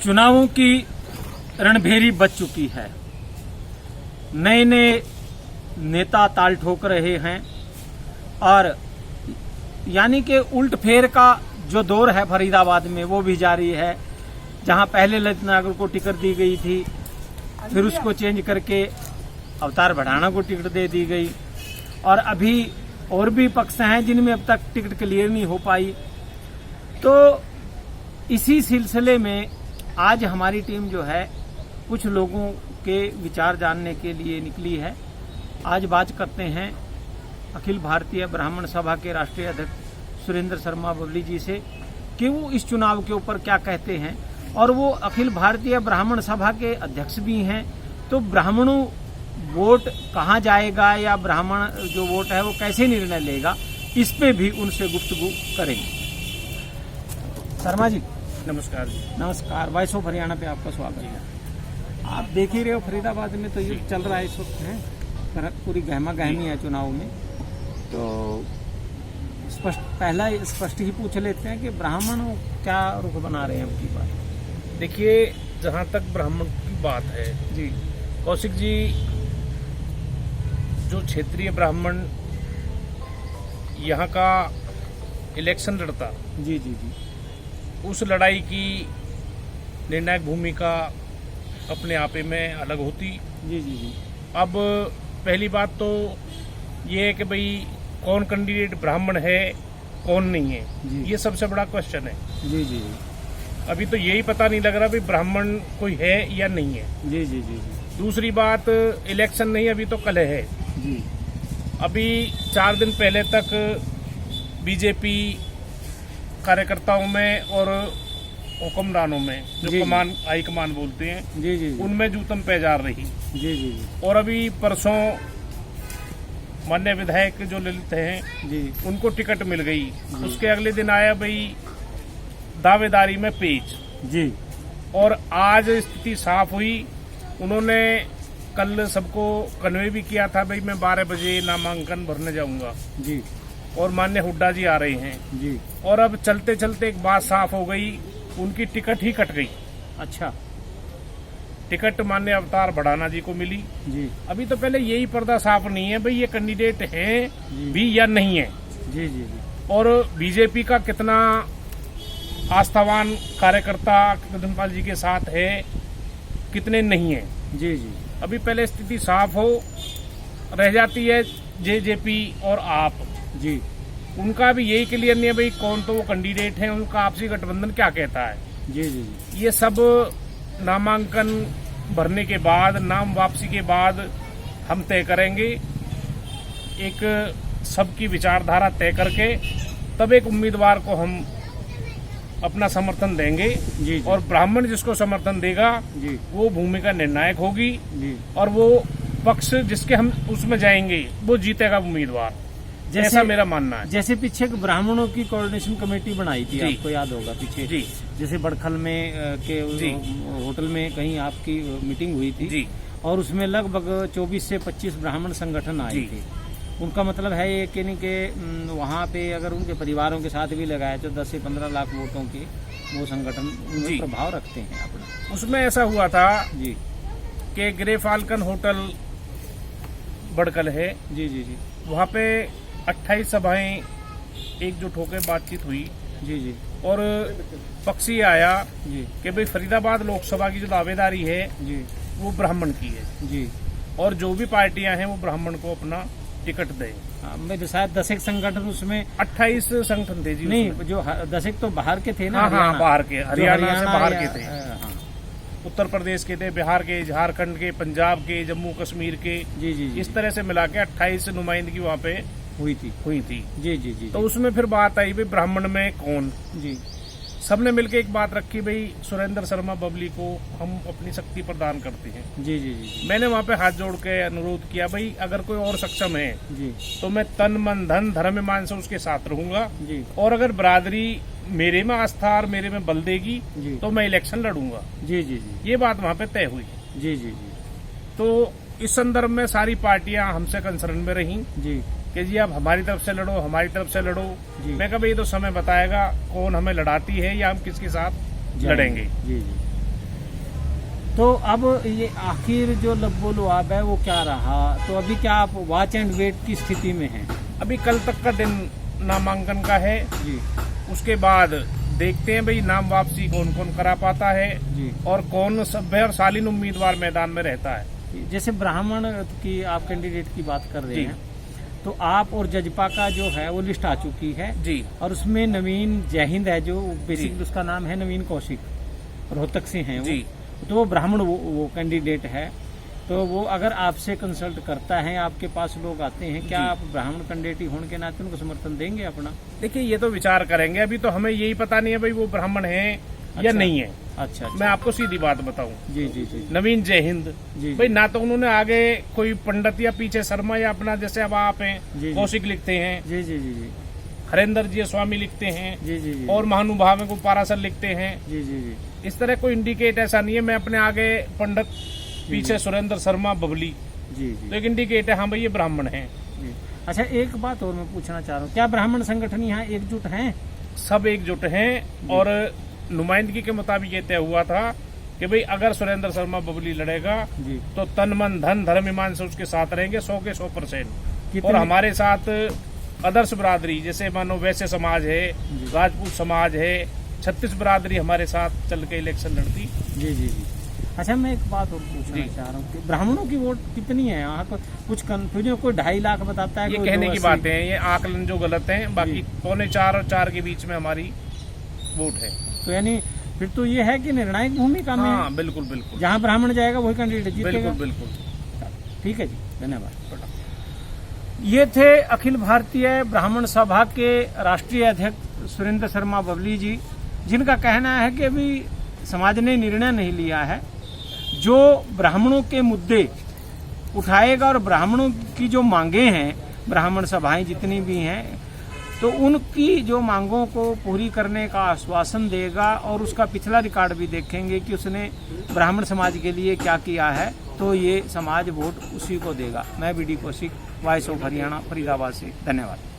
चुनावों की रणभेरी बज चुकी है। नए नए नेता ताल ठोक रहे हैं और यानी कि उल्ट फेर का जो दौर है फरीदाबाद में वो भी जारी है। जहां पहले ललित नागर को टिकट दी गई थी, फिर उसको चेंज करके अवतार भड़ाना को टिकट दे दी गई और अभी और भी पक्ष हैं जिनमें अब तक टिकट क्लियर नहीं हो पाई। तो इसी सिलसिले में आज हमारी टीम जो है कुछ लोगों के विचार जानने के लिए निकली है। आज बात करते हैं अखिल भारतीय ब्राह्मण सभा के राष्ट्रीय अध्यक्ष सुरेंद्र शर्मा बबली जी से कि वो इस चुनाव के ऊपर क्या कहते हैं। और वो अखिल भारतीय ब्राह्मण सभा के अध्यक्ष भी हैं, तो ब्राह्मणों वोट कहाँ जाएगा या ब्राह्मण जो वोट है वो कैसे निर्णय लेगा, इस पे भी उनसे गुफ्तगू करेंगे। शर्मा जी नमस्कार जी। नमस्कार। वॉइस ऑफ हरियाणा पे आपका स्वागत है। आप देख ही रहे हो फरीदाबाद में तो ये चल रहा है इस वक्त है, पूरी गहमा गहमी है चुनाव में। तो पहला स्पष्ट ही पूछ लेते हैं कि ब्राह्मण क्या रुख बना रहे हैं अब की बात। देखिए, जहाँ तक ब्राह्मण की बात है जी, कौशिक जी, जो क्षेत्रीय ब्राह्मण यहाँ का इलेक्शन लड़ता, जी जी जी, उस लड़ाई की निर्णायक भूमिका अपने आप में अलग होती। जी जी जी। अब पहली बात तो ये है कि भाई कौन कैंडिडेट ब्राह्मण है कौन नहीं है, ये सबसे बड़ा क्वेश्चन है। जी जी जी। अभी तो यही पता नहीं लग रहा भाई ब्राह्मण कोई है या नहीं है। जी जी जी जी। दूसरी बात, इलेक्शन नहीं अभी तो कल है जी। अभी 4 दिन पहले तक बीजेपी कार्यकर्ताओं में और हुक्मरानों में जो कमान हाई कमान बोलते हैं, जी जी, उनमें जूतम पैजार रही। जी जी जी। और अभी परसों माननीय विधायक जो ललित हैं जी, उनको टिकट मिल गई। उसके अगले दिन आया भाई दावेदारी में पेच जी। और आज स्थिति साफ हुई। उन्होंने कल सबको कन्वे भी किया था भाई मैं 12 बजे नामांकन भरने जाऊंगा जी। और माननीय हुड्डा जी आ रहे हैं जी। और अब चलते चलते एक बात साफ हो गई, उनकी टिकट ही कट गई। अच्छा। टिकट माननीय अवतार भड़ाना जी को मिली। जी अभी तो पहले यही पर्दा साफ नहीं है भाई ये कैंडिडेट हैं भी या नहीं है। जी जी जी। और बीजेपी का कितना आस्थावान कार्यकर्ता कृष्णपाल जी के साथ है, कितने नहीं है। जी जी। अभी पहले स्थिति साफ हो, रह जाती है जेजेपी और आप। जी। उनका भी यही क्लियर नहीं है भाई कौन तो वो कैंडिडेट है, उनका आपसी गठबंधन क्या कहता है। जी जी जी। ये सब नामांकन भरने के बाद, नाम वापसी के बाद हम तय करेंगे। एक सबकी विचारधारा तय करके तब एक उम्मीदवार को हम अपना समर्थन देंगे। जी। और ब्राह्मण जिसको समर्थन देगा जी, वो भूमिका निर्णायक होगी जी। और वो पक्ष जिसके हम उसमें जाएंगे वो जीतेगा उम्मीदवार, ऐसा मेरा मानना है। जैसे पीछे ब्राह्मणों की कोऑर्डिनेशन कमेटी बनाई थी, आपको याद होगा पीछे जी, जैसे बड़खल में के होटल में कहीं आपकी मीटिंग हुई थी जी, और उसमें लगभग 24 से 25 ब्राह्मण संगठन आए थे। उनका मतलब है ये कि नहीं कि वहाँ पे अगर उनके परिवारों के साथ भी लगाए तो 10 से 15 लाख वोटों के वो संगठन उनमें प्रभाव रखते हैं अपना। उसमें ऐसा हुआ था जी कि ग्रे फाल्कन होटल बड़कल है, जी जी जी, वहाँ पे 28 सभाएं एकजुट होकर बातचीत हुई। जी जी। और पक्षी आया जी कि भाई फरीदाबाद लोकसभा की जो दावेदारी है जी, वो ब्राह्मण की है जी। और जो भी पार्टियां हैं वो ब्राह्मण को अपना टिकट दें। मेरे शायद 10 संगठन उसमें 28 संगठन थे जी। नहीं, जो 10 तो बाहर के थे ना। हाँ, बाहर के, हरियाणा से बाहर के थे। हाँ। उत्तर प्रदेश के थे, बिहार के, झारखंड के, पंजाब के, जम्मू कश्मीर के। जी जी। इस तरह से मिला के 28 नुमाइंदगी वहाँ पे हुई थी। जी जी जी। तो उसमें फिर बात आई भाई ब्राह्मण में कौन। जी। सबने मिलकर एक बात रखी भाई सुरेंद्र शर्मा बबली को हम अपनी शक्ति प्रदान करते हैं। जी जी जी। मैंने वहाँ पे हाथ जोड़ के अनुरोध किया भाई अगर कोई और सक्षम है जी, तो मैं तन मन धन धर्म ईमान से उसके साथ रहूंगा। जी। और अगर बरादरी मेरे में आस्था और मेरे में बल देगी जी, तो मैं इलेक्शन लड़ूंगा। जी जी जी। ये बात वहाँ पे तय हुई। जी जी जी। तो इस संदर्भ में सारी पार्टियां हमसे कंसर्न में रही जी कि जी आप हमारी तरफ से लड़ो, हमारी तरफ से लड़ो। जी। मैं कहा भाई ये तो समय बताएगा कौन हमें लड़ाती है या हम किसके साथ लड़ेंगे। जी जी। तो अब ये आखिर जो लब्बो लुआब है वो क्या रहा, तो अभी क्या आप वॉच एंड वेट की स्थिति में हैं? अभी कल तक का दिन नामांकन का है जी उसके बाद देखते हैं भाई नाम वापसी कौन कौन करा पाता है जी। और कौन सभ्य और शालीन उम्मीदवार मैदान में रहता है। जैसे ब्राह्मण की आप कैंडिडेट की बात कर रहे जी। हैं, तो आप और जजपा का जो है वो लिस्ट आ चुकी है जी और उसमें नवीन जयहिंद है जो जी। बेसिकली उसका नाम है नवीन कौशिक, रोहतक से हैं वो। जी। तो वो ब्राह्मण वो कैंडिडेट है, तो वो अगर आपसे कंसल्ट करता है, आपके पास लोग आते हैं, क्या जी। आप ब्राह्मण कैंडिडेट होने के नाते उनको समर्थन देंगे अपना? देखिए ये तो विचार करेंगे, अभी तो हमें यही पता नहीं है भाई वो ब्राह्मण है या अच्छा। नहीं है। अच्छा मैं आपको सीधी बात बताऊं, जी जी जी नवीन जय हिंद जी भाई ना तो उन्होंने आगे कोई पंडित या पीछे शर्मा या अपना जैसे अब आप जी, हैं जी। कौशिक लिखते हैं, जी जी जी जी हरेंद्र जी स्वामी लिखते हैं जी जी जी और महानुभाव को पारासर लिखते हैं। जी जी जी इस तरह कोई इंडिकेट ऐसा नहीं है। मैं अपने आगे पंडित पीछे सुरेंद्र शर्मा बबली, जी तो जी एक इंडिकेट है हाँ भाई ये ब्राह्मण है। जी। अच्छा एक बात और मैं पूछना चाह रहा हूँ, क्या ब्राह्मण संगठन यहाँ एकजुट हैं? सब एकजुट हैं और नुमाइंदगी के मुताबिक ये तय हुआ था कि भाई अगर सुरेंद्र शर्मा बबली लड़ेगा जी। तो तन मन धन धर्म ईमान से उसके साथ रहेंगे 100 के 100%। कितने- और हमारे साथ अदर्श बिरादरी जैसे मानो वैश्य समाज है, जी। राजपूत समाज है, 36 बिरादरी हमारे साथ चल के इलेक्शन लड़ती। जी जी जी। अच्छा मैं एक बात और पूछना जी। चाह रहा हूँ कि ब्राह्मणों की वोट कितनी है यहाँ? कुछ कंफ्यूजन, कोई 2.5 लाख बताता है, ये कोई कहने की 280। बातें हैं, ये आकलन जो गलत है। बाकी 3.25 और 4 के बीच में हमारी वोट है। तो यानी फिर तो ये है कि निर्णायक भूमिका में हाँ बिल्कुल बिल्कुल जहाँ ब्राह्मण जाएगा वही कैंडिडेट जीतेगा। बिल्कुल बिल्कुल। ठीक है जी, धन्यवाद। ये थे अखिल भारतीय ब्राह्मण सभा के राष्ट्रीय अध्यक्ष सुरेंद्र शर्मा बबली जी, जिनका कहना है कि अभी समाज ने निर्णय नहीं लिया है, जो ब्राह्मणों के मुद्दे उठाएगा और ब्राह्मणों की जो मांगे हैं, ब्राह्मण सभाएं जितनी भी हैं, तो उनकी जो मांगों को पूरी करने का आश्वासन देगा और उसका पिछला रिकॉर्ड भी देखेंगे कि उसने ब्राह्मण समाज के लिए क्या किया है, तो ये समाज वोट उसी को देगा। मैं BD Kaushik, voice of Haryana, Faridabad से। धन्यवाद।